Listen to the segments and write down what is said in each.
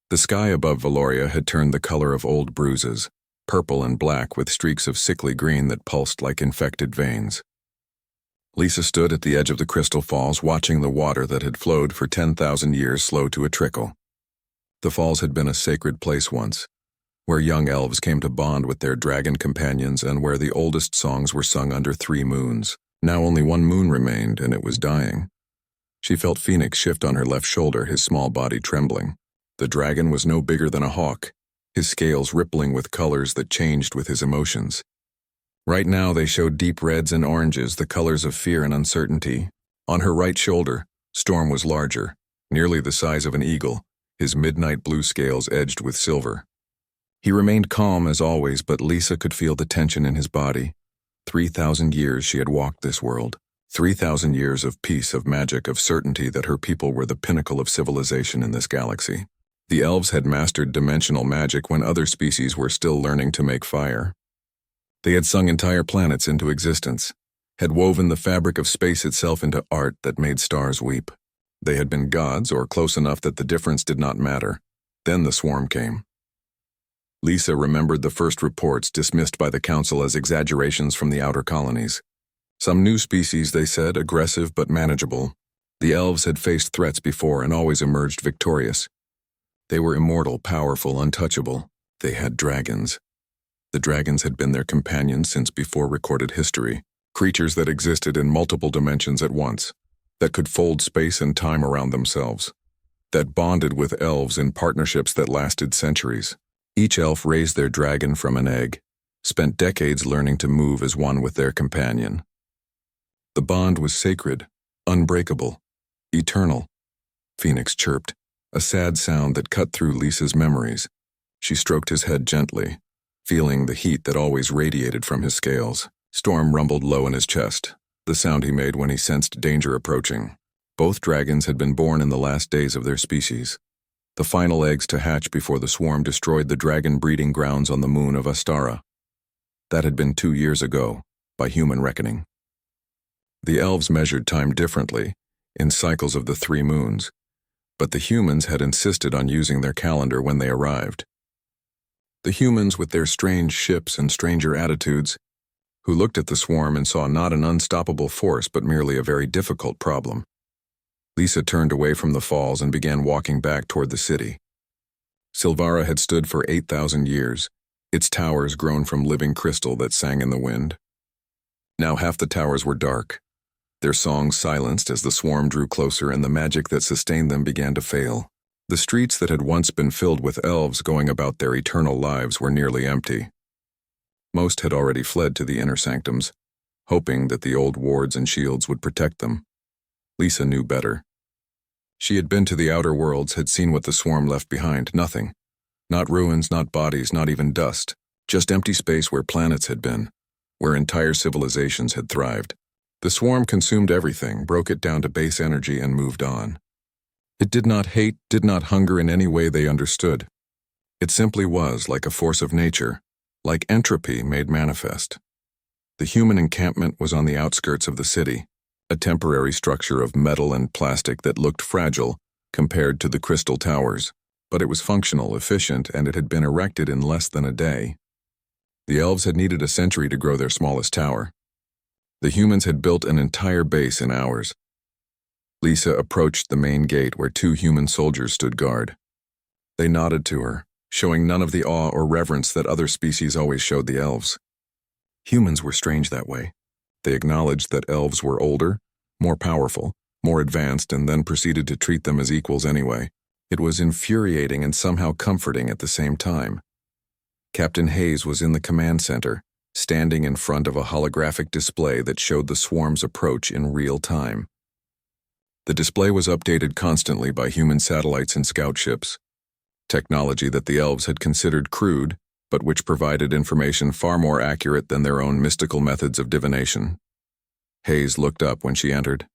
The sky above Valoria had turned the color of old bruises, purple and black with streaks of sickly green that pulsed like infected veins. Lisa stood at the edge of the crystal falls watching the water that had flowed for 10,000 years slow to a trickle. The falls had been a sacred place once, where young elves came to bond with their dragon companions and where the oldest songs were sung under 3 moons. Now only 1 moon remained, and it was dying. She felt Phoenix shift on her left shoulder, his small body trembling. The dragon was no bigger than a hawk, his scales rippling with colors that changed with his emotions. Right now they showed deep reds and oranges, the colors of fear and uncertainty. On her right shoulder, Storm was larger, nearly the size of an eagle, his midnight blue scales edged with silver. He remained calm as always, but Lisa could feel the tension in his body. 3,000 years she had walked this world. 3,000 years of peace, of magic, of certainty that her people were the pinnacle of civilization in this galaxy. The elves had mastered dimensional magic when other species were still learning to make fire. They had sung entire planets into existence, had woven the fabric of space itself into art that made stars weep. They had been gods, or close enough that the difference did not matter. Then the swarm came. Lisa remembered the first reports dismissed by the council as exaggerations from the outer colonies. Some new species, they said, aggressive but manageable. The elves had faced threats before and always emerged victorious. They were immortal, powerful, untouchable. They had dragons. The dragons had been their companions since before recorded history, creatures that existed in multiple dimensions at once, that could fold space and time around themselves, that bonded with elves in partnerships that lasted centuries. Each elf raised their dragon from an egg, spent decades learning to move as one with their companion. The bond was sacred, unbreakable, eternal. Phoenix chirped, a sad sound that cut through Lisa's memories. She stroked his head gently, feeling the heat that always radiated from his scales. Storm rumbled low in his chest, the sound he made when he sensed danger approaching. Both dragons had been born in the last days of their species, the final eggs to hatch before the swarm destroyed the dragon breeding grounds on the moon of Astara. That had been 2 years ago, by human reckoning. The elves measured time differently, in cycles of the 3 moons, but the humans had insisted on using their calendar when they arrived. The humans, with their strange ships and stranger attitudes, who looked at the swarm and saw not an unstoppable force but merely a very difficult problem. Lisa turned away from the falls and began walking back toward the city. Silvara had stood for 8,000 years, its towers grown from living crystal that sang in the wind. Now half the towers were dark, their songs silenced as the swarm drew closer and the magic that sustained them began to fail. The streets that had once been filled with elves going about their eternal lives were nearly empty. Most had already fled to the inner sanctums, hoping that the old wards and shields would protect them. Lisa knew better. She had been to the outer worlds, had seen what the swarm left behind. Nothing. Not ruins, not bodies, not even dust. Just empty space where planets had been, where entire civilizations had thrived. The swarm consumed everything, broke it down to base energy, and moved on. It did not hate, did not hunger in any way they understood. It simply was like a force of nature, like entropy made manifest. The human encampment was on the outskirts of the city, a temporary structure of metal and plastic that looked fragile compared to the crystal towers, but it was functional, efficient, and it had been erected in less than a day. The elves had needed a century to grow their smallest tower. The humans had built an entire base in hours. Lisa approached the main gate where 2 human soldiers stood guard. They nodded to her, showing none of the awe or reverence that other species always showed the elves. Humans were strange that way. They acknowledged that elves were older, more powerful, more advanced, and then proceeded to treat them as equals anyway. It was infuriating and somehow comforting at the same time. Captain Hayes was in the command center, standing in front of a holographic display that showed the swarm's approach in real time. The display was updated constantly by human satellites and scout ships, technology that the elves had considered crude, but which provided information far more accurate than their own mystical methods of divination. Hayes looked up when she entered.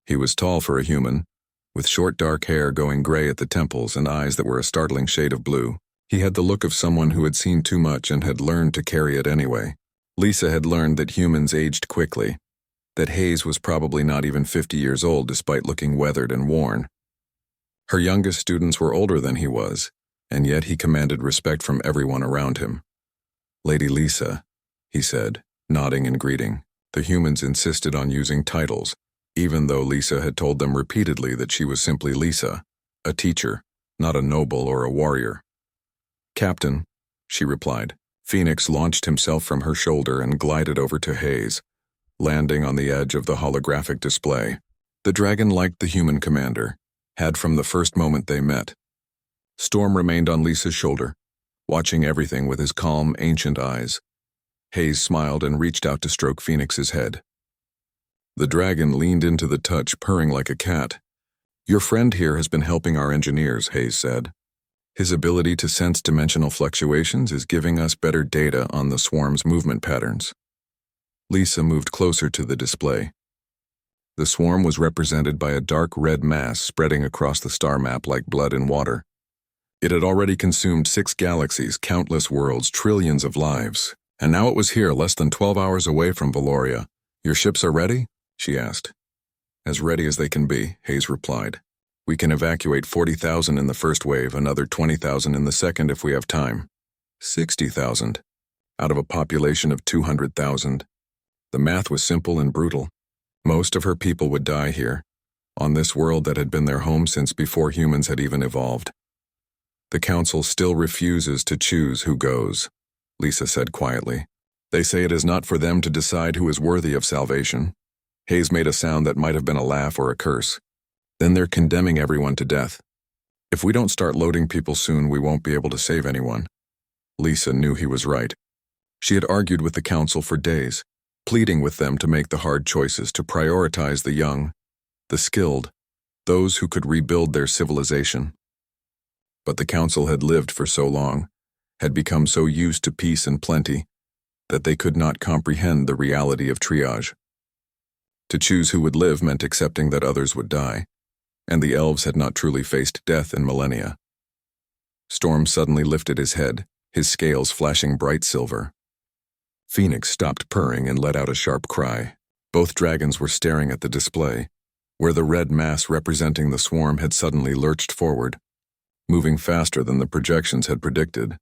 He was tall for a human, with short dark hair going gray at the temples and eyes that were a startling shade of blue. He had the look of someone who had seen too much and had learned to carry it anyway. Lisa had learned that humans aged quickly, that Hayes was probably not even 50 years old despite looking weathered and worn. Her youngest students were older than he was, and yet he commanded respect from everyone around him. "Lady Lisa," he said, nodding in greeting. The humans insisted on using titles, even though Lisa had told them repeatedly that she was simply Lisa, a teacher, not a noble or a warrior. "Captain," she replied. Phoenix launched himself from her shoulder and glided over to Hayes, landing on the edge of the holographic display. The dragon liked the human commander, had from the first moment they met. Storm remained on Lisa's shoulder, watching everything with his calm, ancient eyes. Hayes smiled and reached out to stroke Phoenix's head. The dragon leaned into the touch, purring like a cat. "Your friend here has been helping our engineers," Hayes said. "His ability to sense dimensional fluctuations is giving us better data on the swarm's movement patterns." Lisa moved closer to the display. The swarm was represented by a dark red mass spreading across the star map like blood in water. It had already consumed 6 galaxies, countless worlds, trillions of lives, and now it was here, less than 12 hours away from Valoria. "Your ships are ready?" she asked. "As ready as they can be," Hayes replied. "We can evacuate 40,000 in the first wave, another 20,000 in the second if we have time." 60,000, out of a population of 200,000. The math was simple and brutal. Most of her people would die here, on this world that had been their home since before humans had even evolved. "The Council still refuses to choose who goes," Lisa said quietly. "They say it is not for them to decide who is worthy of salvation." Hayes made a sound that might have been a laugh or a curse. "Then they're condemning everyone to death. If we don't start loading people soon, we won't be able to save anyone." Lisa knew he was right. She had argued with the Council for days, pleading with them to make the hard choices, to prioritize the young, the skilled, those who could rebuild their civilization. But the Council had lived for so long, had become so used to peace and plenty, that they could not comprehend the reality of triage. To choose who would live meant accepting that others would die, and the elves had not truly faced death in millennia. Storm suddenly lifted his head, his scales flashing bright silver. Phoenix stopped purring and let out a sharp cry. Both dragons were staring at the display, where the red mass representing the swarm had suddenly lurched forward, moving faster than the projections had predicted.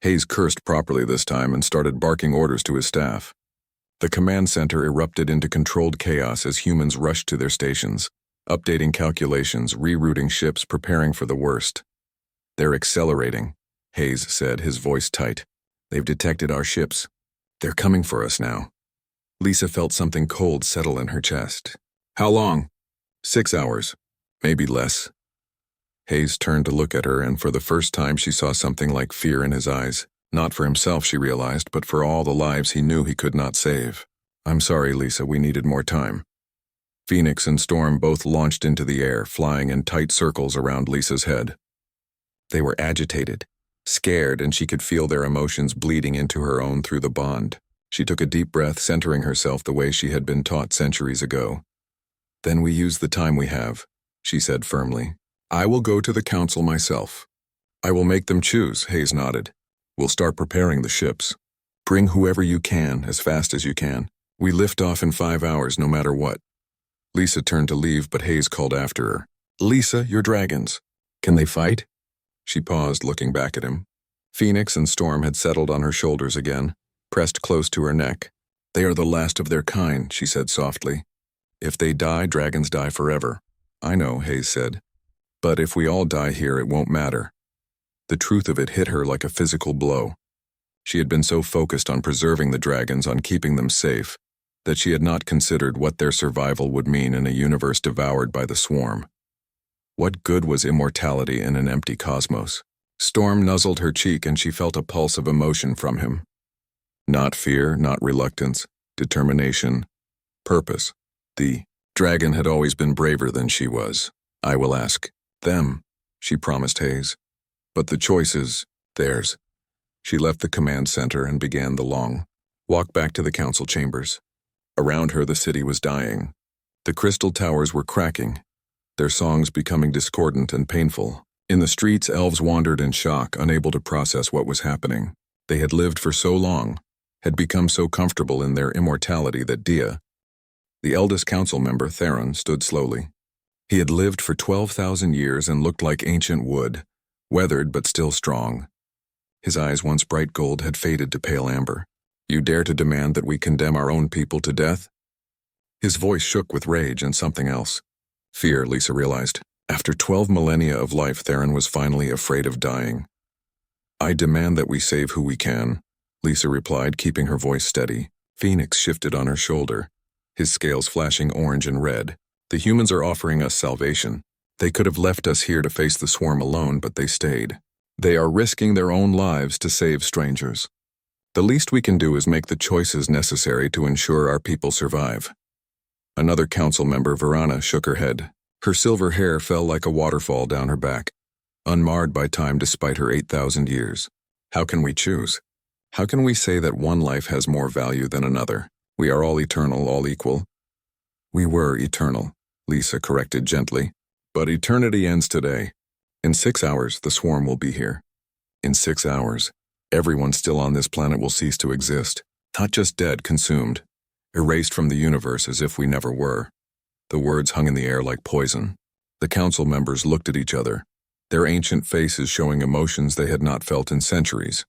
Hayes cursed properly this time and started barking orders to his staff. The command center erupted into controlled chaos as humans rushed to their stations, updating calculations, rerouting ships, preparing for the worst. "They're accelerating," Hayes said, his voice tight. "They've detected our ships. They're coming for us now." Lisa felt something cold settle in her chest. "How long?" 6 hours, maybe less." Hayes turned to look at her, and for the first time she saw something like fear in his eyes. Not for himself, she realized, but for all the lives he knew he could not save. "I'm sorry, Lisa, we needed more time." Phoenix and Storm both launched into the air, flying in tight circles around Lisa's head. They were agitated, scared, and she could feel their emotions bleeding into her own through the bond. She took a deep breath, centering herself the way she had been taught centuries ago. "Then we use the time we have," she said firmly. "I will go to the Council myself." "I will make them choose," Hayes nodded. "We'll start preparing the ships. Bring whoever you can, as fast as you can. We lift off in 5 hours, no matter what." Lisa turned to leave, but Hayes called after her. "Lisa, your dragons. Can they fight?" She paused, looking back at him. Phoenix and Storm had settled on her shoulders again, pressed close to her neck. "They are the last of their kind," she said softly. "If they die, dragons die forever." "I know," Hayes said. "But if we all die here, it won't matter." The truth of it hit her like a physical blow. She had been so focused on preserving the dragons, on keeping them safe, that she had not considered what their survival would mean in a universe devoured by the swarm. What good was immortality in an empty cosmos? Storm nuzzled her cheek, and she felt a pulse of emotion from him. Not fear, not reluctance, determination, purpose. The dragon had always been braver than she was. "I will ask them," she promised Hayes. "But the choice is theirs." She left the command center and began the long walk back to the council chambers. Around her, the city was dying. The crystal towers were cracking, their songs becoming discordant and painful. In the streets, elves wandered in shock, unable to process what was happening. They had lived for so long, had become so comfortable in their immortality that Dia, the eldest council member, Theron, stood slowly. He had lived for 12,000 years and looked like ancient wood, weathered but still strong. His eyes, once bright gold, had faded to pale amber. "You dare to demand that we condemn our own people to death?" His voice shook with rage and something else. Fear, Lisa realized. After 12 millennia of life, Theron was finally afraid of dying. "I demand that we save who we can," Lisa replied, keeping her voice steady. Phoenix shifted on her shoulder, his scales flashing orange and red. "The humans are offering us salvation. They could have left us here to face the swarm alone, but they stayed. They are risking their own lives to save strangers. The least we can do is make the choices necessary to ensure our people survive." Another council member, Verana, shook her head. Her silver hair fell like a waterfall down her back, unmarred by time despite her 8,000 years. "How can we choose? How can we say that one life has more value than another? We are all eternal, all equal." "We were eternal," Lisa corrected gently. "But eternity ends today. In 6 hours, the swarm will be here. In 6 hours, everyone still on this planet will cease to exist. Not just dead, consumed, erased from the universe as if we never were." The words hung in the air like poison. The council members looked at each other, their ancient faces showing emotions they had not felt in centuries.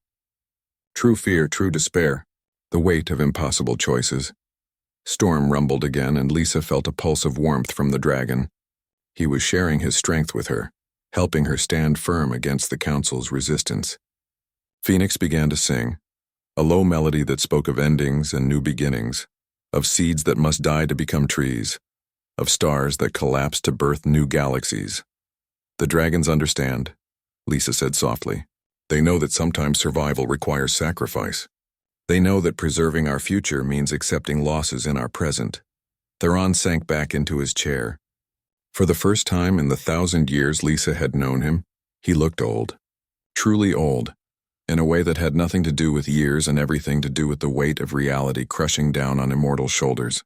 True fear, true despair, the weight of impossible choices. Storm rumbled again, and Lisa felt a pulse of warmth from the dragon. He was sharing his strength with her, helping her stand firm against the council's resistance. Phoenix began to sing, a low melody that spoke of endings and new beginnings, of seeds that must die to become trees, of stars that collapse to birth new galaxies. "The dragons understand," Lisa said softly. "They know that sometimes survival requires sacrifice. They know that preserving our future means accepting losses in our present." Theron sank back into his chair. For the first time in the 1,000 years Lisa had known him, he looked old. Truly old, in a way that had nothing to do with years and everything to do with the weight of reality crushing down on immortal shoulders.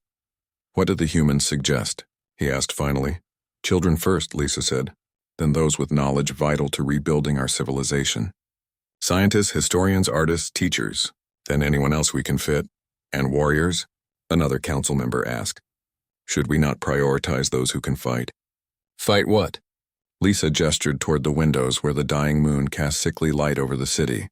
"What did the humans suggest?" he asked finally. "Children first," Lisa said, "then those with knowledge vital to rebuilding our civilization. Scientists, historians, artists, teachers, then anyone else we can fit. And warriors?" another council member asked. "Should we not prioritize those who can fight?" "Fight what?" Lisa gestured toward the windows where the dying moon cast sickly light over the city.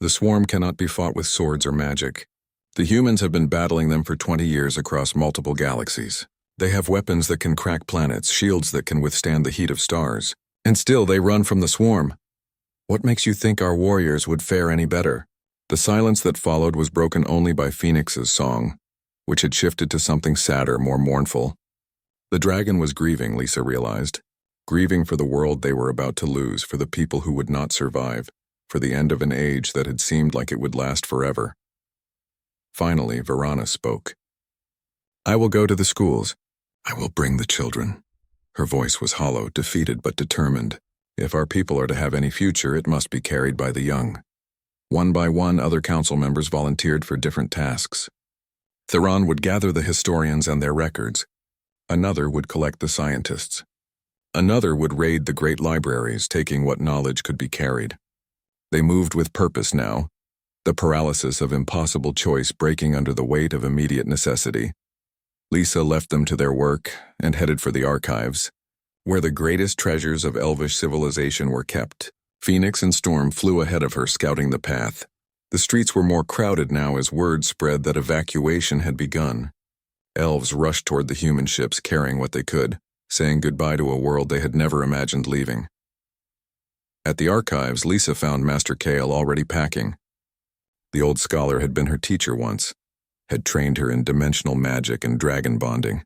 "The swarm cannot be fought with swords or magic. The humans have been battling them for 20 years across multiple galaxies. They have weapons that can crack planets, shields that can withstand the heat of stars. And still they run from the swarm. What makes you think our warriors would fare any better?" The silence that followed was broken only by Phoenix's song, which had shifted to something sadder, more mournful. The dragon was grieving, Lisa realized. Grieving for the world they were about to lose, for the people who would not survive, for the end of an age that had seemed like it would last forever. Finally, Verana spoke. "I will go to the schools. I will bring the children." Her voice was hollow, defeated but determined. "If our people are to have any future, it must be carried by the young." One by one, other council members volunteered for different tasks. Theron would gather the historians and their records. Another would collect the scientists. Another would raid the great libraries, taking what knowledge could be carried. They moved with purpose now, the paralysis of impossible choice breaking under the weight of immediate necessity. Lisa left them to their work and headed for the archives, where the greatest treasures of elvish civilization were kept. Phoenix and Storm flew ahead of her, scouting the path. The streets were more crowded now as word spread that evacuation had begun. Elves rushed toward the human ships carrying what they could, saying goodbye to a world they had never imagined leaving. At the archives, Lisa found Master Kale already packing. The old scholar had been her teacher once, had trained her in dimensional magic and dragon bonding.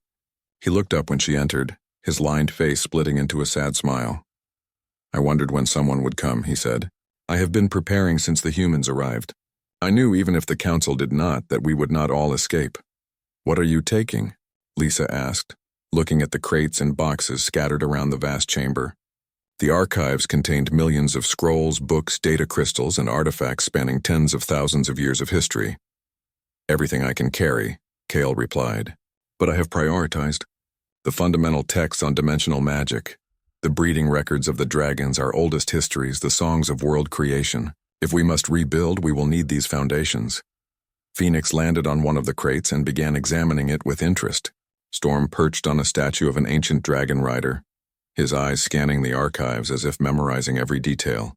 He looked up when she entered, his lined face splitting into a sad smile. "I wondered when someone would come," he said. "I have been preparing since the humans arrived. I knew, even if the council did not, that we would not all escape." "What are you taking?" Lisa asked, looking at the crates and boxes scattered around the vast chamber. The archives contained millions of scrolls, books, data crystals, and artifacts spanning tens of thousands of years of history. "Everything I can carry," Kale replied. "But I have prioritized the fundamental texts on dimensional magic, the breeding records of the dragons, our oldest histories, the songs of world creation. If we must rebuild, we will need these foundations." Phoenix landed on one of the crates and began examining it with interest. Storm perched on a statue of an ancient dragon rider, his eyes scanning the archives as if memorizing every detail.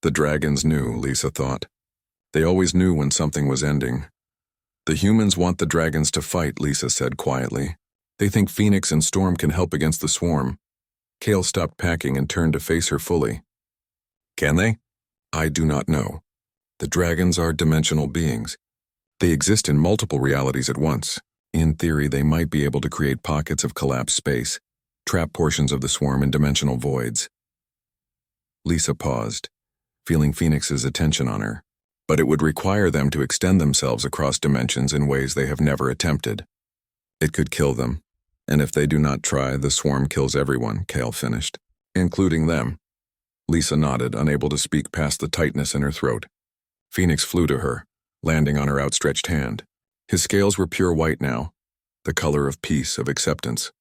The dragons knew, Lisa thought. They always knew when something was ending. The humans want the dragons to fight, Lisa said quietly. They think Phoenix and Storm can help against the swarm. Kale stopped packing and turned to face her fully. Can they? I do not know. The dragons are dimensional beings. They exist in multiple realities at once. In theory, they might be able to create pockets of collapsed space, trap portions of the swarm in dimensional voids. Lisa paused, feeling Phoenix's attention on her. But it would require them to extend themselves across dimensions in ways they have never attempted. It could kill them, and if they do not try, the swarm kills everyone, Kale finished, including them. Lisa nodded, unable to speak past the tightness in her throat. Phoenix flew to her, landing on her outstretched hand. His scales were pure white now, the color of peace, of acceptance.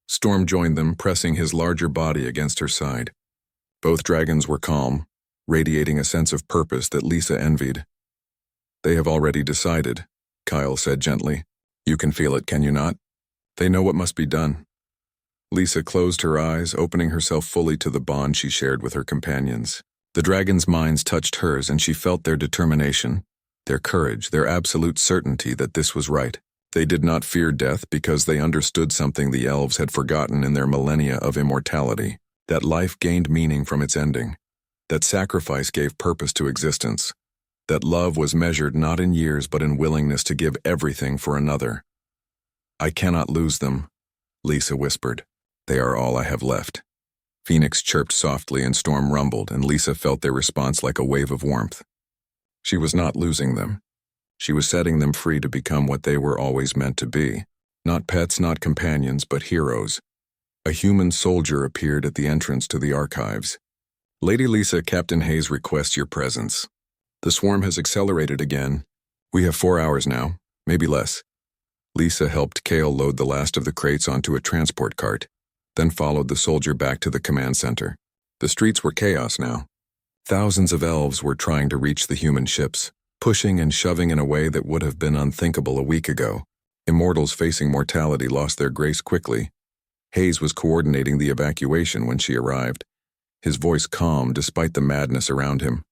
Storm joined them, pressing his larger body against her side. Both dragons were calm, radiating a sense of purpose that Lisa envied. They have already decided, Kyle said gently. You can feel it, can you not? They know what must be done. Lisa closed her eyes, opening herself fully to the bond she shared with her companions. The dragons' minds touched hers, and she felt their determination, their courage, their absolute certainty that this was right. They did not fear death because they understood something the elves had forgotten in their millennia of immortality, that life gained meaning from its ending, that sacrifice gave purpose to existence, that love was measured not in years but in willingness to give everything for another. I cannot lose them, Lisa whispered. They are all I have left. Phoenix chirped softly and Storm rumbled, and Lisa felt their response like a wave of warmth. She was not losing them. She was setting them free to become what they were always meant to be. Not pets, not companions, but heroes. A human soldier appeared at the entrance to the archives. Lady Lisa, Captain Hayes requests your presence. The swarm has accelerated again. We have 4 hours now, maybe less. Lisa helped Kale load the last of the crates onto a transport cart, then followed the soldier back to the command center. The streets were chaos now. Thousands of elves were trying to reach the human ships, pushing and shoving in a way that would have been unthinkable a week ago. Immortals facing mortality lost their grace quickly. Hayes was coordinating the evacuation when she arrived, his voice calm despite the madness around him.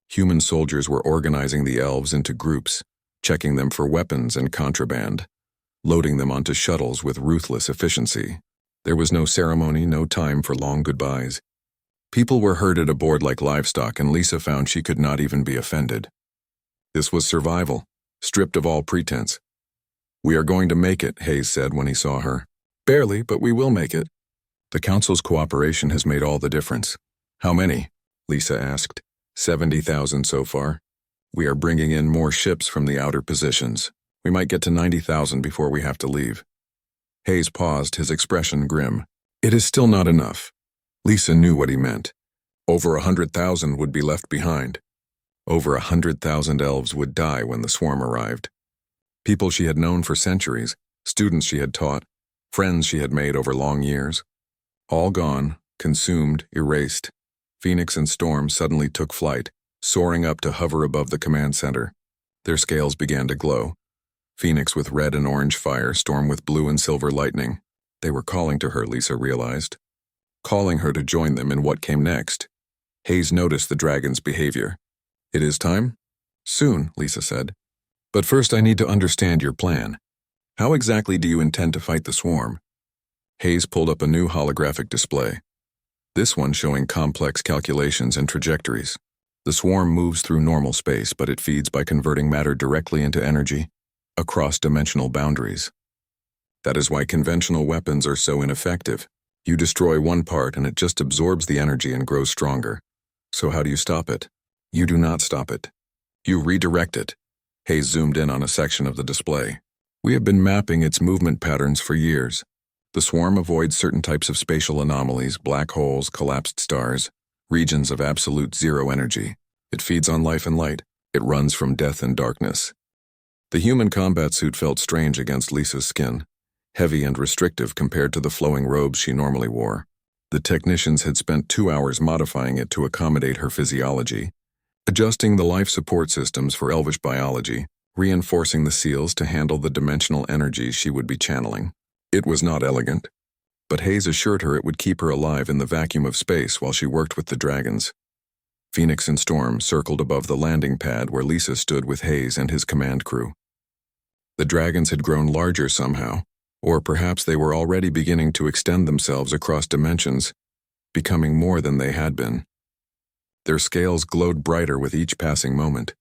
Human soldiers were organizing the elves into groups, checking them for weapons and contraband, loading them onto shuttles with ruthless efficiency. There was no ceremony, no time for long goodbyes. People were herded aboard like livestock, and Lisa found she could not even be offended. This was survival, stripped of all pretense. We are going to make it, Hayes said when he saw her. Barely, but we will make it. The Council's cooperation has made all the difference. How many? Lisa asked. 70,000 so far. We are bringing in more ships from the outer positions. We might get to 90,000 before we have to leave. Hayes paused, his expression grim. It is still not enough. Lisa knew what he meant. Over 100,000 would be left behind. Over 100,000 elves would die when the swarm arrived. People she had known for centuries, students she had taught, friends she had made over long years. All gone, consumed, erased. Phoenix and Storm suddenly took flight, soaring up to hover above the command center. Their scales began to glow. Phoenix with red and orange fire, Storm with blue and silver lightning. They were calling to her, Lisa realized. Calling her to join them in what came next. Hayes noticed the dragon's behavior. It is time? Soon, Lisa said. But first I need to understand your plan. How exactly do you intend to fight the swarm? Hayes pulled up a new holographic display. This one showing complex calculations and trajectories. The swarm moves through normal space, but it feeds by converting matter directly into energy, across dimensional boundaries. That is why conventional weapons are so ineffective. You destroy one part and it just absorbs the energy and grows stronger. So how do you stop it? You do not stop it. You redirect it. Hayes zoomed in on a section of the display. We have been mapping its movement patterns for years. The swarm avoids certain types of spatial anomalies, black holes, collapsed stars, regions of absolute zero energy. It feeds on life and light. It runs from death and darkness. The human combat suit felt strange against Lisa's skin, heavy and restrictive compared to the flowing robes she normally wore. The technicians had spent 2 hours modifying it to accommodate her physiology, adjusting the life support systems for elvish biology, reinforcing the seals to handle the dimensional energies she would be channeling. It was not elegant, but Hayes assured her it would keep her alive in the vacuum of space while she worked with the dragons. Phoenix and Storm circled above the landing pad where Lisa stood with Hayes and his command crew. The dragons had grown larger somehow, or perhaps they were already beginning to extend themselves across dimensions, becoming more than they had been. Their scales glowed brighter with each passing moment,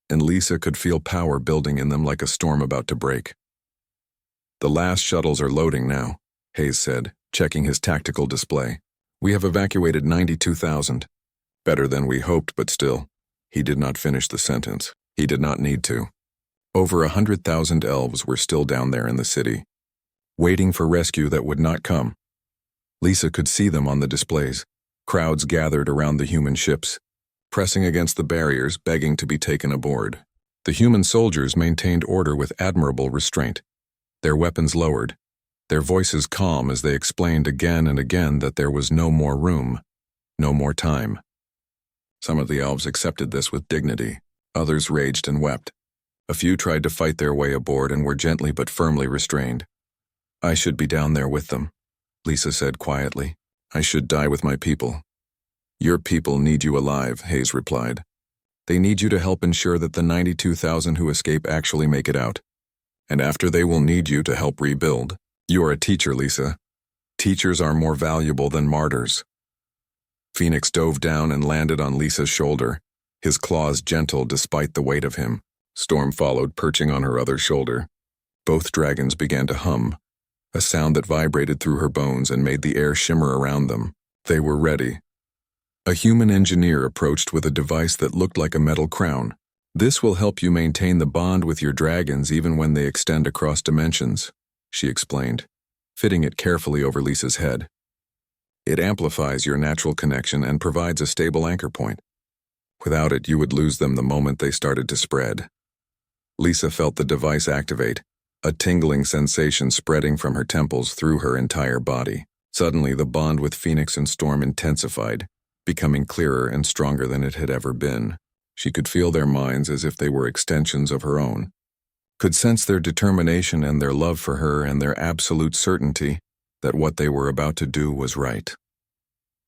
and Lisa could feel power building in them like a storm about to break. "The last shuttles are loading now," Hayes said, checking his tactical display. "We have evacuated 92,000. Better than we hoped, but still." He did not finish the sentence. He did not need to. Over 100,000 elves were still down there in the city, waiting for rescue that would not come. Lisa could see them on the displays. Crowds gathered around the human ships, pressing against the barriers, begging to be taken aboard. The human soldiers maintained order with admirable restraint, their weapons lowered, their voices calm as they explained again and again that there was no more room, no more time. Some of the elves accepted this with dignity, others raged and wept. A few tried to fight their way aboard and were gently but firmly restrained. "I should be down there with them," Lisa said quietly. "I should die with my people." "Your people need you alive," Hayes replied. "They need you to help ensure that the 92,000 who escape actually make it out. And after they will need you to help rebuild. You are a teacher, Lisa. Teachers are more valuable than martyrs." Phoenix dove down and landed on Lisa's shoulder, his claws gentle despite the weight of him. Storm followed, perching on her other shoulder. Both dragons began to hum, a sound that vibrated through her bones and made the air shimmer around them. They were ready. A human engineer approached with a device that looked like a metal crown. "This will help you maintain the bond with your dragons even when they extend across dimensions," she explained, fitting it carefully over Lisa's head. "It amplifies your natural connection and provides a stable anchor point. Without it, you would lose them the moment they started to spread." Lisa felt the device activate, a tingling sensation spreading from her temples through her entire body. Suddenly, the bond with Phoenix and Storm intensified, becoming clearer and stronger than it had ever been. She could feel their minds as if they were extensions of her own, could sense their determination and their love for her and their absolute certainty that what they were about to do was right.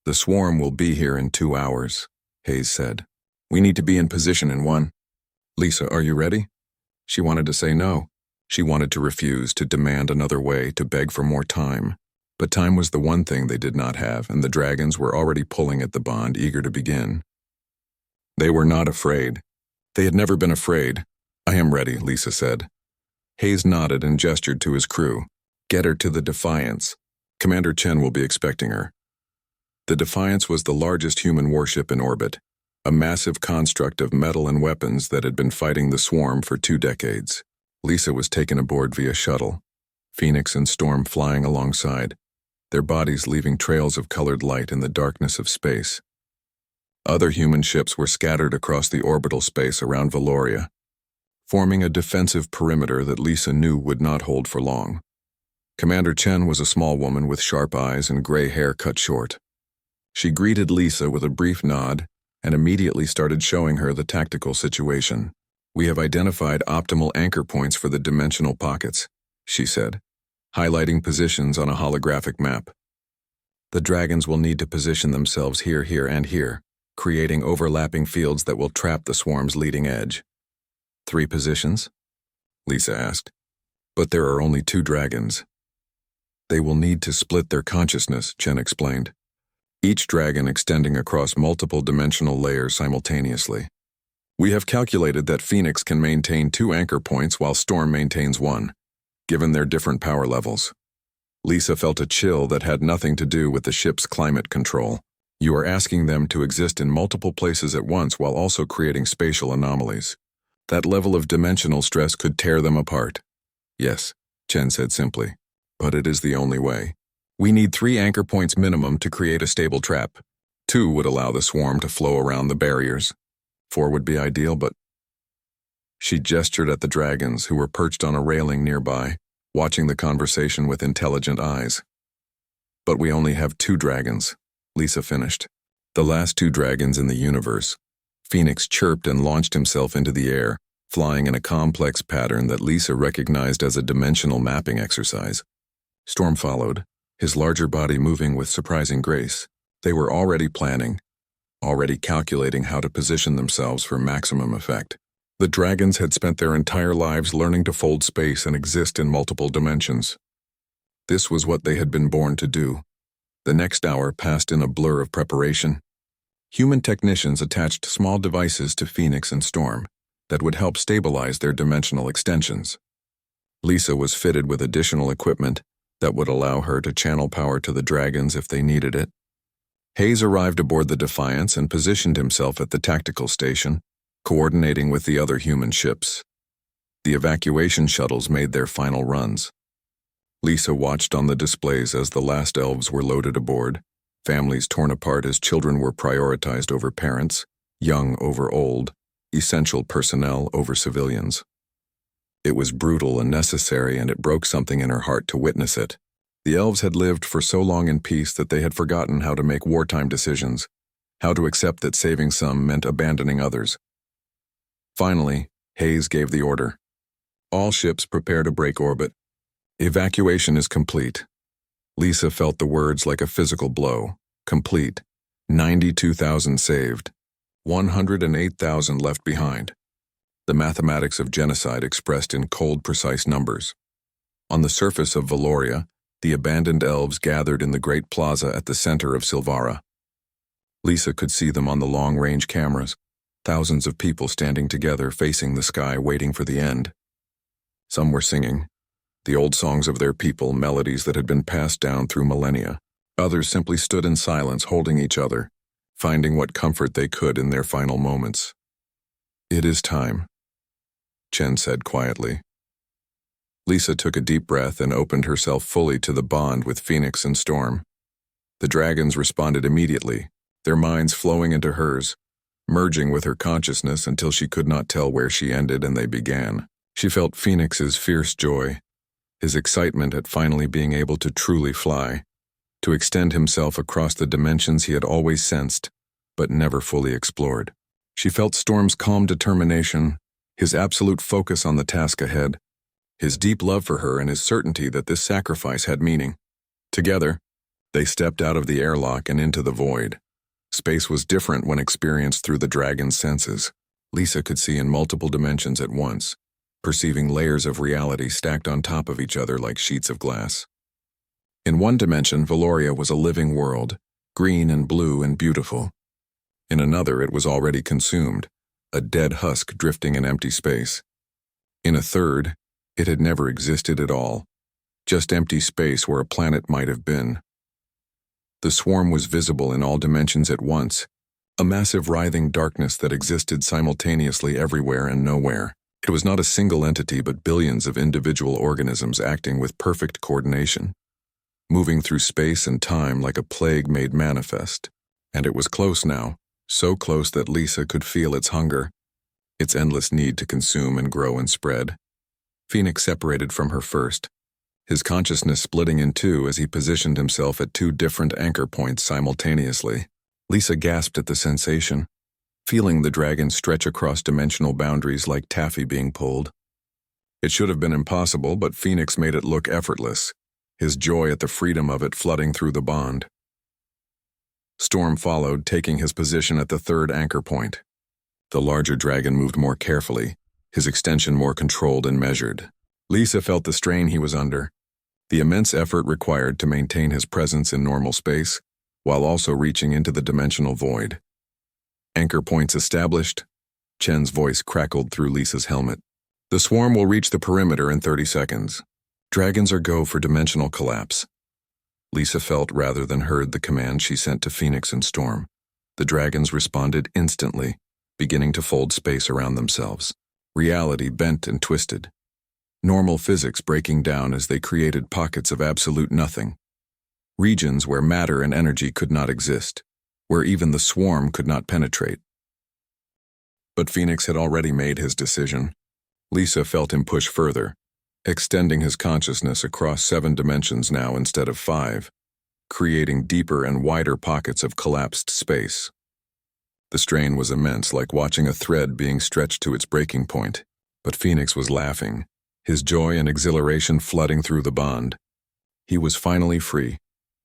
"The swarm will be here in 2 hours, Hayes said. "We need to be in position in 1. Lisa, are you ready?" She wanted to say no. She wanted to refuse, to demand another way, to beg for more time. But time was the one thing they did not have, and the dragons were already pulling at the bond, eager to begin. They were not afraid. They had never been afraid. "I am ready," Lisa said. Hayes nodded and gestured to his crew. "Get her to the Defiance. Commander Chen will be expecting her." The Defiance was the largest human warship in orbit, a massive construct of metal and weapons that had been fighting the swarm for 2 decades. Lisa was taken aboard via shuttle, Phoenix and Storm flying alongside, their bodies leaving trails of colored light in the darkness of space. Other human ships were scattered across the orbital space around Valoria, forming a defensive perimeter that Lisa knew would not hold for long. Commander Chen was a small woman with sharp eyes and gray hair cut short. She greeted Lisa with a brief nod and immediately started showing her the tactical situation. "We have identified optimal anchor points for the dimensional pockets," she said, highlighting positions on a holographic map. "The dragons will need to position themselves here, here, and here, creating overlapping fields that will trap the swarm's leading edge." 3 positions? Lisa asked. "But there are only 2 dragons." "They will need to split their consciousness," Chen explained, each dragon extending across multiple dimensional layers simultaneously. "We have calculated that Phoenix can maintain 2 anchor points while Storm maintains 1, given their different power levels." Lisa felt a chill that had nothing to do with the ship's climate control. "You are asking them to exist in multiple places at once while also creating spatial anomalies. That level of dimensional stress could tear them apart." "Yes," Chen said simply, "but it is the only way. We need 3 anchor points minimum to create a stable trap. 2 would allow the swarm to flow around the barriers. 4 would be ideal, but..." She gestured at the dragons, who were perched on a railing nearby, watching the conversation with intelligent eyes. "But we only have 2 dragons," Lisa finished. "The last 2 dragons in the universe." Phoenix chirped and launched himself into the air, flying in a complex pattern that Lisa recognized as a dimensional mapping exercise. Storm followed, his larger body moving with surprising grace. They were already planning, already calculating how to position themselves for maximum effect. The dragons had spent their entire lives learning to fold space and exist in multiple dimensions. This was what they had been born to do. The next hour passed in a blur of preparation. Human technicians attached small devices to Phoenix and Storm that would help stabilize their dimensional extensions. Lisa was fitted with additional equipment that would allow her to channel power to the dragons if they needed it. Hayes arrived aboard the Defiance and positioned himself at the tactical station, coordinating with the other human ships. The evacuation shuttles made their final runs. Lisa watched on the displays as the last elves were loaded aboard, families torn apart as children were prioritized over parents, young over old, essential personnel over civilians. It was brutal and necessary, and it broke something in her heart to witness it. The elves had lived for so long in peace that they had forgotten how to make wartime decisions, how to accept that saving some meant abandoning others. Finally, Hayes gave the order. All ships prepare to break orbit. Evacuation is complete. Lisa felt the words like a physical blow. Complete. 92,000 saved. 108,000 left behind. The mathematics of genocide expressed in cold, precise numbers. On the surface of Valoria, the abandoned elves gathered in the great plaza at the center of Silvara. Lisa could see them on the long-range cameras, thousands of people standing together facing the sky waiting for the end. Some were singing, the old songs of their people, melodies that had been passed down through millennia. Others simply stood in silence, holding each other, finding what comfort they could in their final moments. "It is time," Chen said quietly. Lisa took a deep breath and opened herself fully to the bond with Phoenix and Storm. The dragons responded immediately, their minds flowing into hers, merging with her consciousness until she could not tell where she ended and they began. She felt Phoenix's fierce joy, his excitement at finally being able to truly fly, to extend himself across the dimensions he had always sensed, but never fully explored. She felt Storm's calm determination, his absolute focus on the task ahead, his deep love for her and his certainty that this sacrifice had meaning. Together, they stepped out of the airlock and into the void. Space was different when experienced through the dragon's senses. Lisa could see in multiple dimensions at once, perceiving layers of reality stacked on top of each other like sheets of glass. In one dimension, Valoria was a living world, green and blue and beautiful. In another, it was already consumed, a dead husk drifting in empty space. In a third, it had never existed at all, just empty space where a planet might have been. The swarm was visible in all dimensions at once, a massive writhing darkness that existed simultaneously everywhere and nowhere. It was not a single entity but billions of individual organisms acting with perfect coordination, moving through space and time like a plague made manifest. And it was close now, so close that Lisa could feel its hunger, its endless need to consume and grow and spread. Phoenix separated from her first, his consciousness splitting in two as he positioned himself at two different anchor points simultaneously. Lisa gasped at the sensation, feeling the dragon stretch across dimensional boundaries like taffy being pulled. It should have been impossible, but Phoenix made it look effortless, his joy at the freedom of it flooding through the bond. Storm followed, taking his position at the third anchor point. The larger dragon moved more carefully, his extension more controlled and measured. Lisa felt the strain he was under, the immense effort required to maintain his presence in normal space, while also reaching into the dimensional void. Anchor points established, Chen's voice crackled through Lisa's helmet. The swarm will reach the perimeter in 30 seconds. Dragons are go for dimensional collapse. Lisa felt rather than heard the command she sent to Phoenix and Storm. The dragons responded instantly, beginning to fold space around themselves. Reality bent and twisted. Normal physics breaking down as they created pockets of absolute nothing. Regions where matter and energy could not exist, where even the swarm could not penetrate. But Phoenix had already made his decision. Lisa felt him push further, extending his consciousness across 7 dimensions now instead of 5, creating deeper and wider pockets of collapsed space. The strain was immense, like watching a thread being stretched to its breaking point, but Phoenix was laughing, his joy and exhilaration flooding through the bond. He was finally free,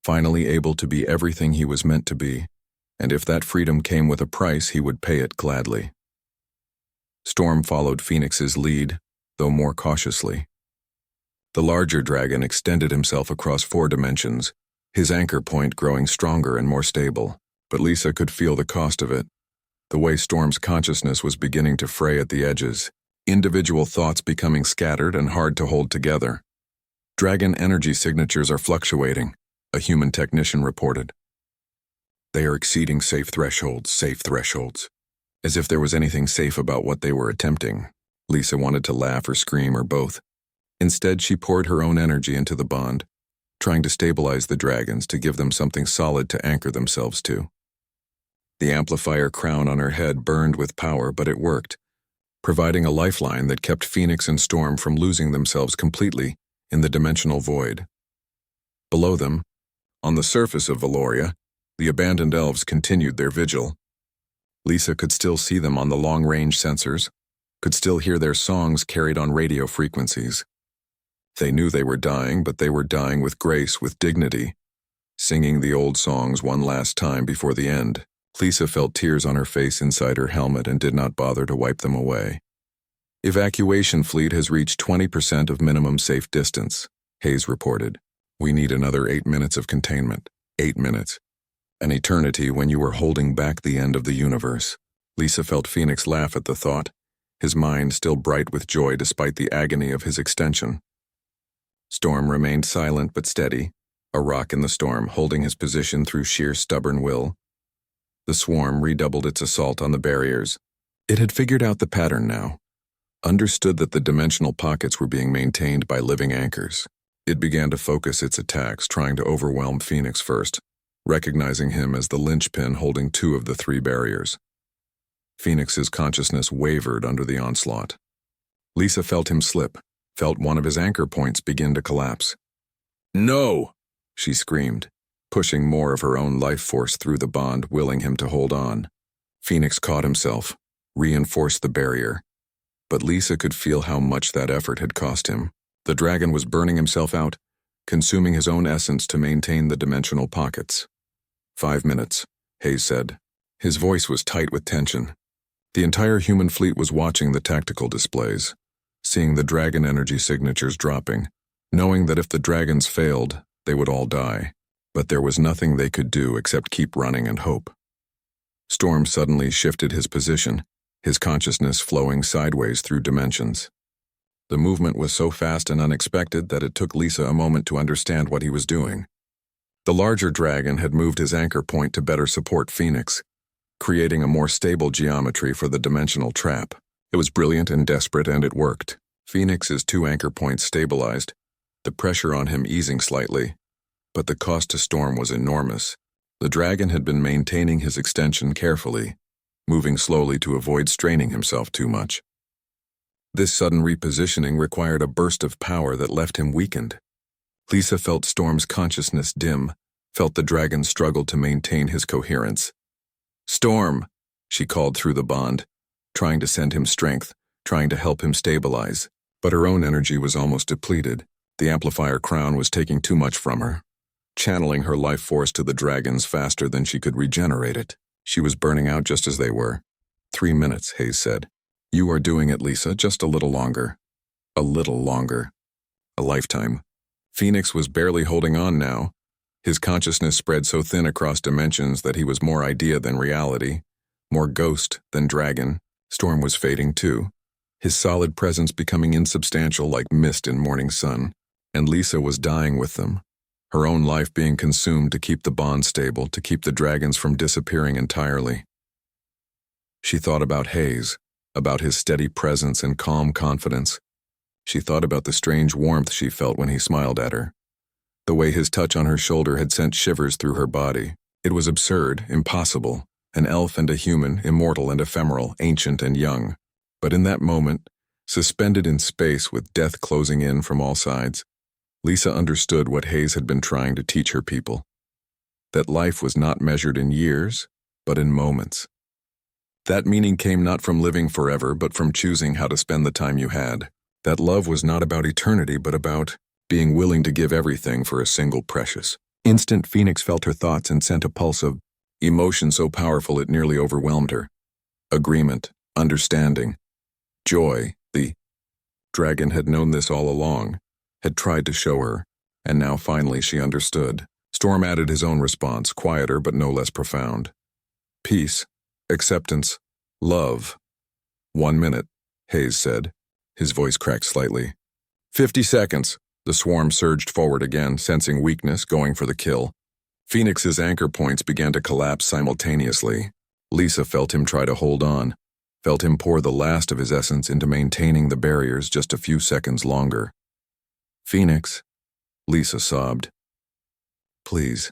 finally able to be everything he was meant to be, and if that freedom came with a price, he would pay it gladly. Storm followed Phoenix's lead, though more cautiously. The larger dragon extended himself across 4 dimensions, his anchor point growing stronger and more stable, but Lisa could feel the cost of it. The way Storm's consciousness was beginning to fray at the edges, individual thoughts becoming scattered and hard to hold together. Dragon energy signatures are fluctuating, a human technician reported. They are exceeding safe thresholds. As if there was anything safe about what they were attempting. Lisa wanted to laugh or scream or both. Instead, she poured her own energy into the bond, trying to stabilize the dragons to give them something solid to anchor themselves to. The amplifier crown on her head burned with power, but it worked, providing a lifeline that kept Phoenix and Storm from losing themselves completely in the dimensional void. Below them, on the surface of Valoria, the abandoned elves continued their vigil. Lisa could still see them on the long-range sensors, could still hear their songs carried on radio frequencies. They knew they were dying, but they were dying with grace, with dignity, singing the old songs one last time before the end. Lisa felt tears on her face inside her helmet and did not bother to wipe them away. Evacuation fleet has reached 20% of minimum safe distance, Hayes reported. We need another 8 minutes of containment. 8 minutes. An eternity when you were holding back the end of the universe. Lisa felt Phoenix laugh at the thought, his mind still bright with joy despite the agony of his extension. Storm remained silent but steady, a rock in the storm, holding his position through sheer stubborn will. The swarm redoubled its assault on the barriers. It had figured out the pattern now, understood that the dimensional pockets were being maintained by living anchors. It began to focus its attacks, trying to overwhelm Phoenix first, recognizing him as the linchpin holding 2 of the 3 barriers. Phoenix's consciousness wavered under the onslaught. Lisa felt him slip, felt one of his anchor points begin to collapse. "No!" she screamed, pushing more of her own life force through the bond, willing him to hold on. Phoenix caught himself, reinforced the barrier, but Lisa could feel how much that effort had cost him. The dragon was burning himself out, consuming his own essence to maintain the dimensional pockets. 5 minutes, Hayes said. His voice was tight with tension. The entire human fleet was watching the tactical displays, seeing the dragon energy signatures dropping, knowing that if the dragons failed, they would all die. But there was nothing they could do except keep running and hope. Storm suddenly shifted his position, his consciousness flowing sideways through dimensions. The movement was so fast and unexpected that it took Lisa a moment to understand what he was doing. The larger dragon had moved his anchor point to better support Phoenix, creating a more stable geometry for the dimensional trap. It was brilliant and desperate, and it worked. Phoenix's 2 anchor points stabilized, the pressure on him easing slightly, but the cost to Storm was enormous. The dragon had been maintaining his extension carefully, moving slowly to avoid straining himself too much. This sudden repositioning required a burst of power that left him weakened. Lisa felt Storm's consciousness dim, felt the dragon struggle to maintain his coherence. "Storm!" she called through the bond, trying to send him strength, trying to help him stabilize. But her own energy was almost depleted. The amplifier crown was taking too much from her, channeling her life force to the dragons faster than she could regenerate it. She was burning out just as they were. 3 minutes, Hayes said. "You are doing it, Lisa, just a little longer." A little longer. A lifetime. Phoenix was barely holding on now. His consciousness spread so thin across dimensions that he was more idea than reality, more ghost than dragon. Storm was fading too, his solid presence becoming insubstantial like mist in morning sun, and Lisa was dying with them, her own life being consumed to keep the bond stable, to keep the dragons from disappearing entirely. She thought about Hayes, about his steady presence and calm confidence. She thought about the strange warmth she felt when he smiled at her. The way his touch on her shoulder had sent shivers through her body. It was absurd, impossible, an elf and a human, immortal and ephemeral, ancient and young. But in that moment, suspended in space with death closing in from all sides, Lisa understood what Hayes had been trying to teach her people. That life was not measured in years, but in moments. That meaning came not from living forever, but from choosing how to spend the time you had. That love was not about eternity, but about being willing to give everything for a single precious. Instant, Phoenix felt her thoughts and sent a pulse of emotion so powerful it nearly overwhelmed her. Agreement, understanding, joy. The dragon had known this all along, had tried to show her, and now finally she understood. Storm added his own response, quieter but no less profound. Peace, acceptance, love. 1 minute, Hayes said. His voice cracked slightly. 50 seconds. The swarm surged forward again, sensing weakness, going for the kill. Phoenix's anchor points began to collapse simultaneously. Lisa felt him try to hold on, felt him pour the last of his essence into maintaining the barriers just a few seconds longer. Phoenix, Lisa sobbed. Please.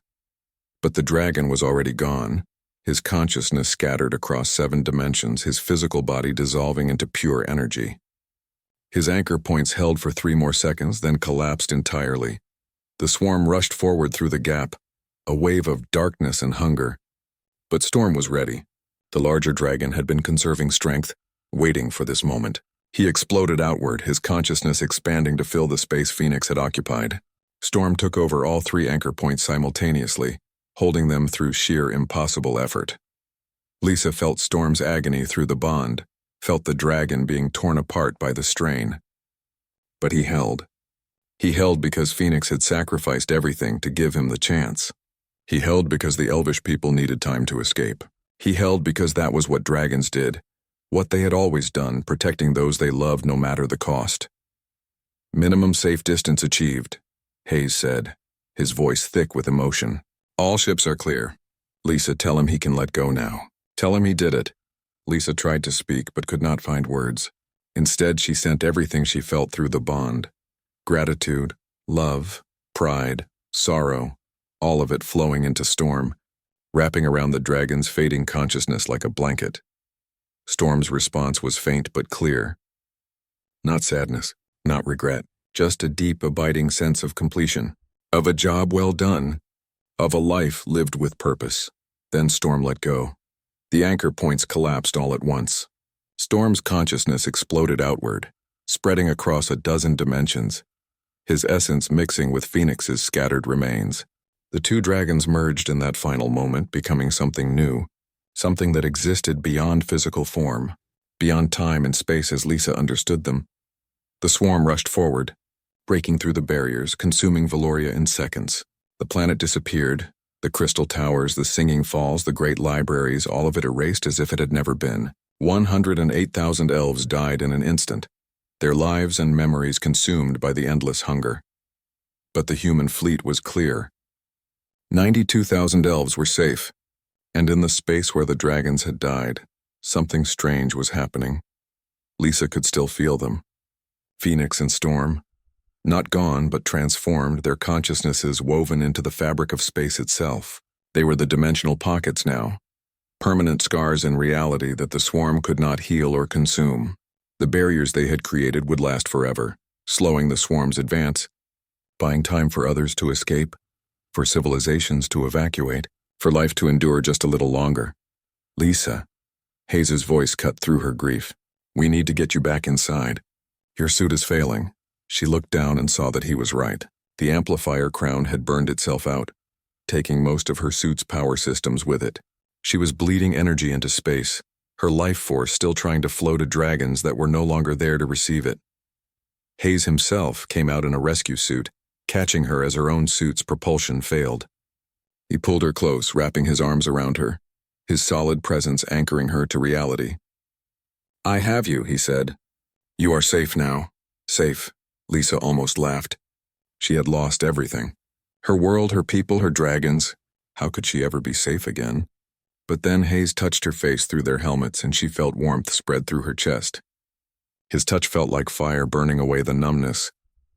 But the dragon was already gone, his consciousness scattered across 7 dimensions, his physical body dissolving into pure energy. His anchor points held for 3 more seconds, then collapsed entirely. The swarm rushed forward through the gap, a wave of darkness and hunger. But Storm was ready. The larger dragon had been conserving strength, waiting for this moment. He exploded outward, his consciousness expanding to fill the space Phoenix had occupied. Storm took over all 3 anchor points simultaneously, holding them through sheer impossible effort. Lisa felt Storm's agony through the bond, felt the dragon being torn apart by the strain. But he held. He held because Phoenix had sacrificed everything to give him the chance. He held because the Elvish people needed time to escape. He held because that was what dragons did, what they had always done, protecting those they loved no matter the cost. Minimum safe distance achieved, Hayes said, his voice thick with emotion. All ships are clear. Lisa, tell him he can let go now. Tell him he did it. Lisa tried to speak but could not find words. Instead, she sent everything she felt through the bond. Gratitude, love, pride, sorrow, all of it flowing into Storm, wrapping around the dragon's fading consciousness like a blanket. Storm's response was faint but clear. Not sadness, not regret, just a deep, abiding sense of completion, of a job well done, of a life lived with purpose. Then Storm let go. The anchor points collapsed all at once. Storm's consciousness exploded outward, spreading across a dozen dimensions, his essence mixing with Phoenix's scattered remains. The 2 dragons merged in that final moment, becoming something new, something that existed beyond physical form, beyond time and space as Lisa understood them. The swarm rushed forward, breaking through the barriers, consuming Valoria in seconds. The planet disappeared, the crystal towers, the singing falls, the great libraries, all of it erased as if it had never been. 108,000 elves died in an instant, their lives and memories consumed by the endless hunger. But the human fleet was clear. 92,000 elves were safe, and in the space where the dragons had died, something strange was happening. Lisa could still feel them. Phoenix and Storm, not gone but transformed, their consciousnesses woven into the fabric of space itself. They were the dimensional pockets now, permanent scars in reality that the swarm could not heal or consume. The barriers they had created would last forever, slowing the swarm's advance, buying time for others to escape, for civilizations to evacuate, for life to endure just a little longer. Lisa, Hayes' voice cut through her grief. We need to get you back inside. Your suit is failing. She looked down and saw that he was right. The amplifier crown had burned itself out, taking most of her suit's power systems with it. She was bleeding energy into space, her life force still trying to flow to dragons that were no longer there to receive it. Hayes himself came out in a rescue suit, catching her as her own suit's propulsion failed. He pulled her close, wrapping his arms around her, his solid presence anchoring her to reality. I have you, he said. You are safe now. Safe. Lisa almost laughed. She had lost everything. Her world, her people, her dragons. How could she ever be safe again? But then Hayes touched her face through their helmets and she felt warmth spread through her chest. His touch felt like fire burning away the numbness,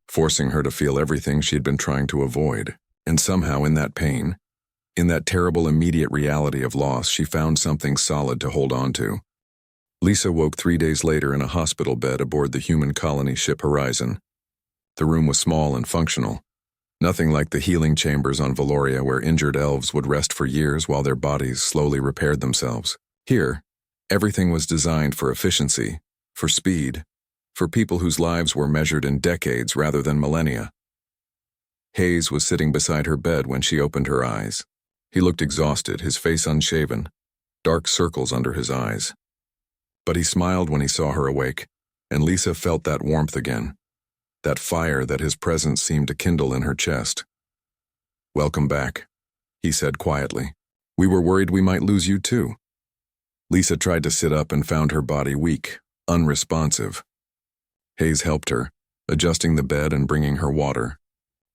forcing her to feel everything she had been trying to avoid. And somehow in that pain, in that terrible immediate reality of loss, she found something solid to hold on to. Lisa woke 3 days later in a hospital bed aboard the human colony ship Horizon. The room was small and functional, nothing like the healing chambers on Valoria where injured elves would rest for years while their bodies slowly repaired themselves. Here, everything was designed for efficiency, for speed, for people whose lives were measured in decades rather than millennia. Hayes was sitting beside her bed when she opened her eyes. He looked exhausted, his face unshaven, dark circles under his eyes. But he smiled when he saw her awake, and Lisa felt that warmth again, that fire that his presence seemed to kindle in her chest. "Welcome back," he said quietly. "We were worried we might lose you too." Lisa tried to sit up and found her body weak, unresponsive. Hayes helped her, adjusting the bed and bringing her water.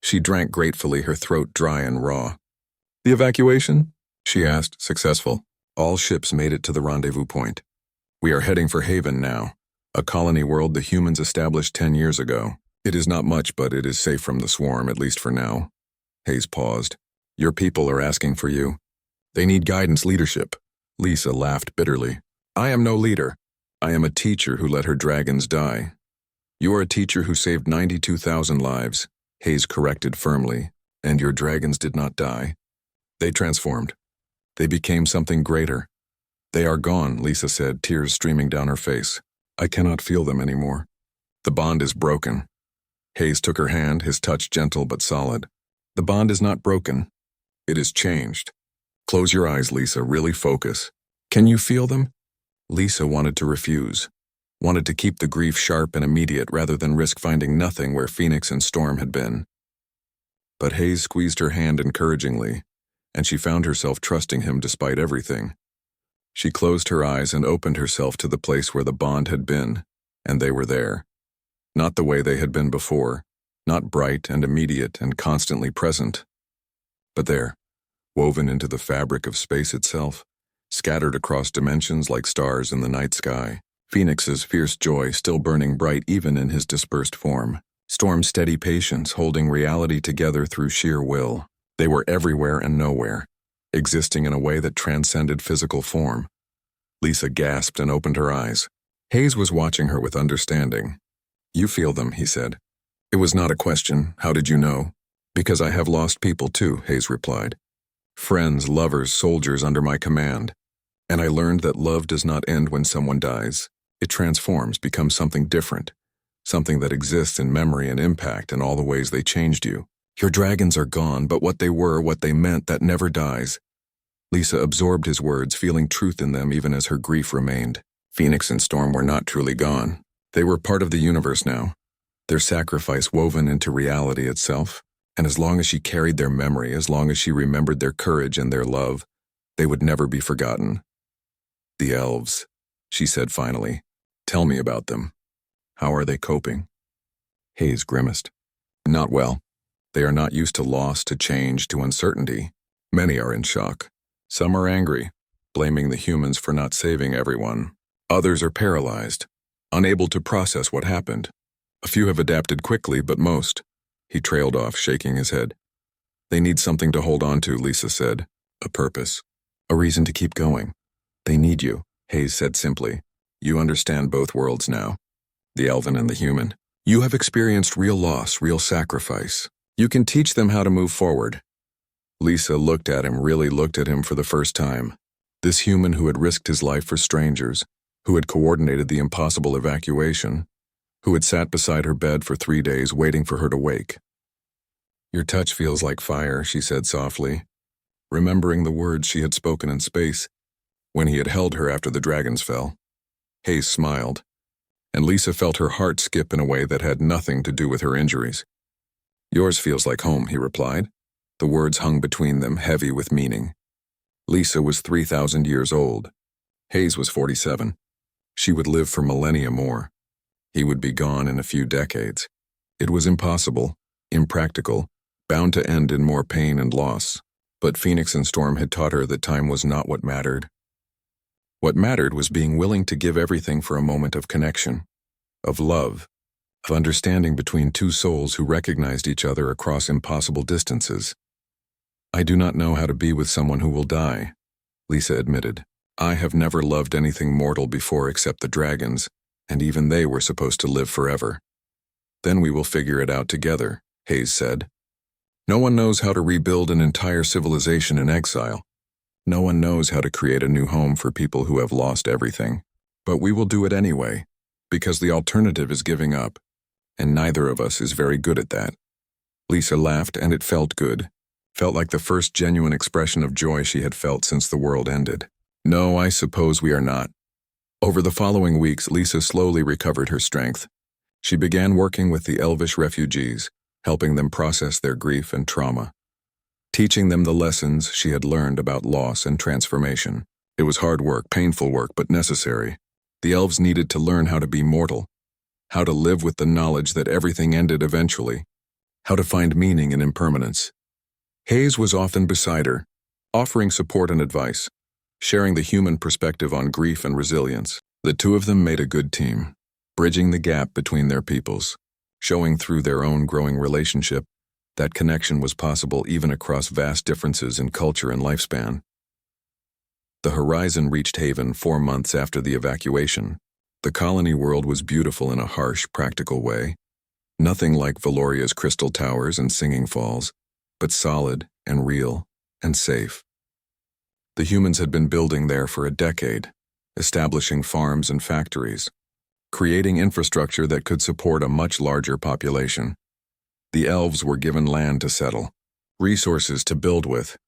She drank gratefully, her throat dry and raw. "The evacuation?" she asked. "Successful. All ships made it to the rendezvous point. We are heading for Haven now, a colony world the humans established 10 years ago. It is not much, but it is safe from the swarm, at least for now." Hayes paused. "Your people are asking for you. They need guidance, leadership." Lisa laughed bitterly. "I am no leader. I am a teacher who let her dragons die." "You are a teacher who saved 92,000 lives," Hayes corrected firmly, "and your dragons did not die. They transformed. They became something greater." "They are gone," Lisa said, tears streaming down her face. "I cannot feel them anymore. The bond is broken." Hayes took her hand, his touch gentle but solid. "The bond is not broken. It is changed. Close your eyes, Lisa, really focus. Can you feel them?" Lisa wanted to refuse, wanted to keep the grief sharp and immediate rather than risk finding nothing where Phoenix and Storm had been. But Hayes squeezed her hand encouragingly, and she found herself trusting him despite everything. She closed her eyes and opened herself to the place where the bond had been, and they were there. Not the way they had been before, not bright and immediate and constantly present, but there, woven into the fabric of space itself, scattered across dimensions like stars in the night sky. Phoenix's fierce joy still burning bright even in his dispersed form. Storm's steady patience holding reality together through sheer will. They were everywhere and nowhere, existing in a way that transcended physical form. Lisa gasped and opened her eyes. Hayes was watching her with understanding. "You feel them," he said. "It was not a question. How did you know?" "Because I have lost people too," Hayes replied. "Friends, lovers, soldiers under my command. And I learned that love does not end when someone dies. It transforms, becomes something different, something that exists in memory and impact in all the ways they changed you. Your dragons are gone, but what they were, what they meant, that never dies." Lisa absorbed his words, feeling truth in them even as her grief remained. Phoenix and Storm were not truly gone. They were part of the universe now, their sacrifice woven into reality itself. And as long as she carried their memory, as long as she remembered their courage and their love, they would never be forgotten. "The elves," she said finally. "Tell me about them. How are they coping?" Hayes grimaced. "Not well. They are not used to loss, to change, to uncertainty. Many are in shock. Some are angry, blaming the humans for not saving everyone. Others are paralyzed, unable to process what happened. A few have adapted quickly, but most..." He trailed off, shaking his head. "They need something to hold on to," Lisa said. "A purpose. A reason to keep going. They need you," Hayes said simply. "You understand both worlds now, the elven and the human. You have experienced real loss, real sacrifice. You can teach them how to move forward." Lisa looked at him, really looked at him for the first time. This human who had risked his life for strangers, who had coordinated the impossible evacuation, who had sat beside her bed for 3 days waiting for her to wake. "Your touch feels like fire," she said softly, remembering the words she had spoken in space when he had held her after the dragons fell. Hayes smiled, and Lisa felt her heart skip in a way that had nothing to do with her injuries. "Yours feels like home," he replied. The words hung between them, heavy with meaning. Lisa was 3,000 years old. Hayes was 47. She would live for millennia more. He would be gone in a few decades. It was impossible, impractical, bound to end in more pain and loss. But Phoenix and Storm had taught her that time was not what mattered. What mattered was being willing to give everything for a moment of connection, of love, of understanding between two souls who recognized each other across impossible distances. "I do not know how to be with someone who will die," Lisa admitted. "I have never loved anything mortal before except the dragons, and even they were supposed to live forever." "Then we will figure it out together," Hayes said. "No one knows how to rebuild an entire civilization in exile. No one knows how to create a new home for people who have lost everything. But we will do it anyway, because the alternative is giving up, and neither of us is very good at that." Lisa laughed, and it felt good. Felt like the first genuine expression of joy she had felt since the world ended. No, I suppose we are not. Over the following weeks, Lisa slowly recovered her strength. She began working with the Elvish refugees, helping them process their grief and trauma, teaching them the lessons she had learned about loss and transformation. It was hard work, painful work, but necessary. The elves needed to learn how to be mortal, how to live with the knowledge that everything ended eventually, how to find meaning in impermanence. Hayes was often beside her, offering support and advice, sharing the human perspective on grief and resilience. The two of them made a good team, bridging the gap between their peoples, showing through their own growing relationship that connection was possible even across vast differences in culture and lifespan. The horizon reached Haven 4 months after the evacuation. The colony world was beautiful in a harsh, practical way. Nothing like Valoria's crystal towers and singing falls, but solid and real and safe. The humans had been building there for a decade, establishing farms and factories, creating infrastructure that could support a much larger population. The elves were given land to settle, resources to build with,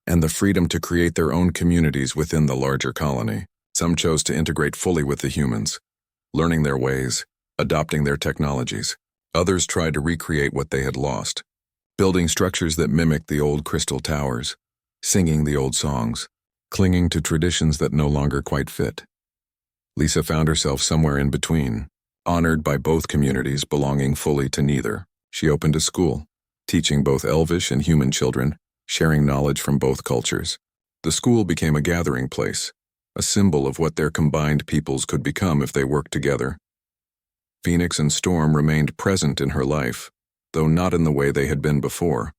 and the freedom to create their own communities within the larger colony. Some chose to integrate fully with the humans, learning their ways, adopting their technologies. Others tried to recreate what they had lost, building structures that mimicked the old crystal towers, singing the old songs, clinging to traditions that no longer quite fit. Lisa found herself somewhere in between, honored by both communities, belonging fully to neither. She opened a school, teaching both Elvish and human children, sharing knowledge from both cultures. The school became a gathering place, a symbol of what their combined peoples could become if they worked together. Phoenix and Storm remained present in her life, though not in the way they had been before.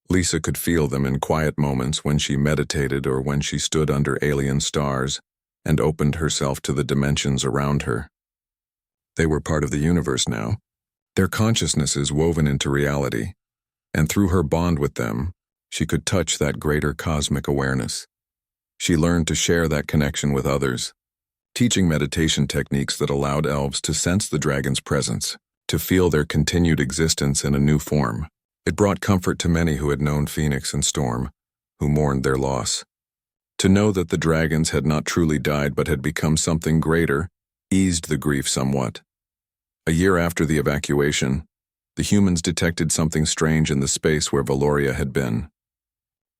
Lisa could feel them in quiet moments when she meditated or when she stood under alien stars and opened herself to the dimensions around her. They were part of the universe now, their consciousnesses woven into reality, and through her bond with them, she could touch that greater cosmic awareness. She learned to share that connection with others, teaching meditation techniques that allowed elves to sense the dragon's presence, to feel their continued existence in a new form. It brought comfort to many who had known Phoenix and Storm, who mourned their loss. To know that the dragons had not truly died but had become something greater eased the grief somewhat. A year after the evacuation, the humans detected something strange in the space where Valoria had been.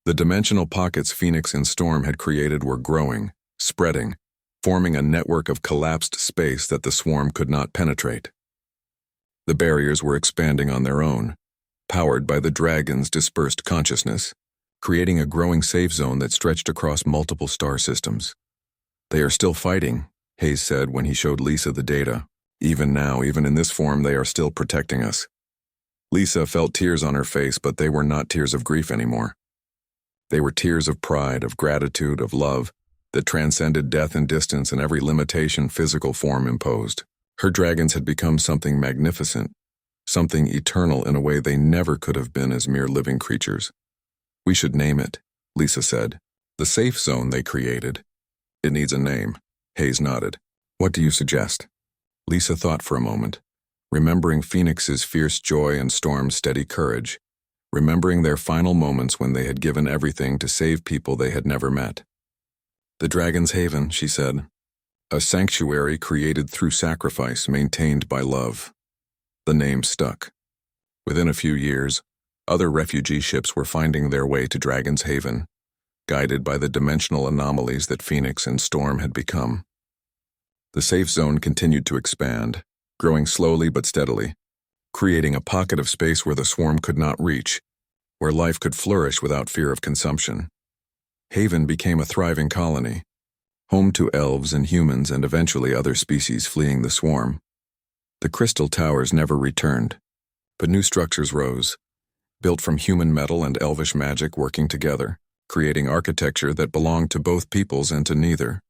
The dimensional pockets Phoenix and Storm had created were growing, spreading, forming a network of collapsed space that the swarm could not penetrate. The barriers were expanding on their own, powered by the dragon's dispersed consciousness, creating a growing safe zone that stretched across multiple star systems. "They are still fighting," Hayes said when he showed Lisa the data. "Even now, even in this form, they are still protecting us." Lisa felt tears on her face, but they were not tears of grief anymore. They were tears of pride, of gratitude, of love, that transcended death and distance and every limitation physical form imposed. Her dragons had become something magnificent, something eternal in a way they never could have been as mere living creatures. "We should name it," Lisa said. "The safe zone they created. It needs a name." Hayes nodded. "What do you suggest?" Lisa thought for a moment, remembering Phoenix's fierce joy and Storm's steady courage, remembering their final moments when they had given everything to save people they had never met. "The Dragon's Haven," she said. "A sanctuary created through sacrifice, maintained by love." The name stuck. Within a few years, other refugee ships were finding their way to Dragon's Haven, guided by the dimensional anomalies that Phoenix and Storm had become. The safe zone continued to expand, growing slowly but steadily, creating a pocket of space where the swarm could not reach, where life could flourish without fear of consumption. Haven became a thriving colony, home to elves and humans and eventually other species fleeing the swarm. The crystal towers never returned, but new structures rose, built from human metal and elvish magic working together, creating architecture that belonged to both peoples and to neither.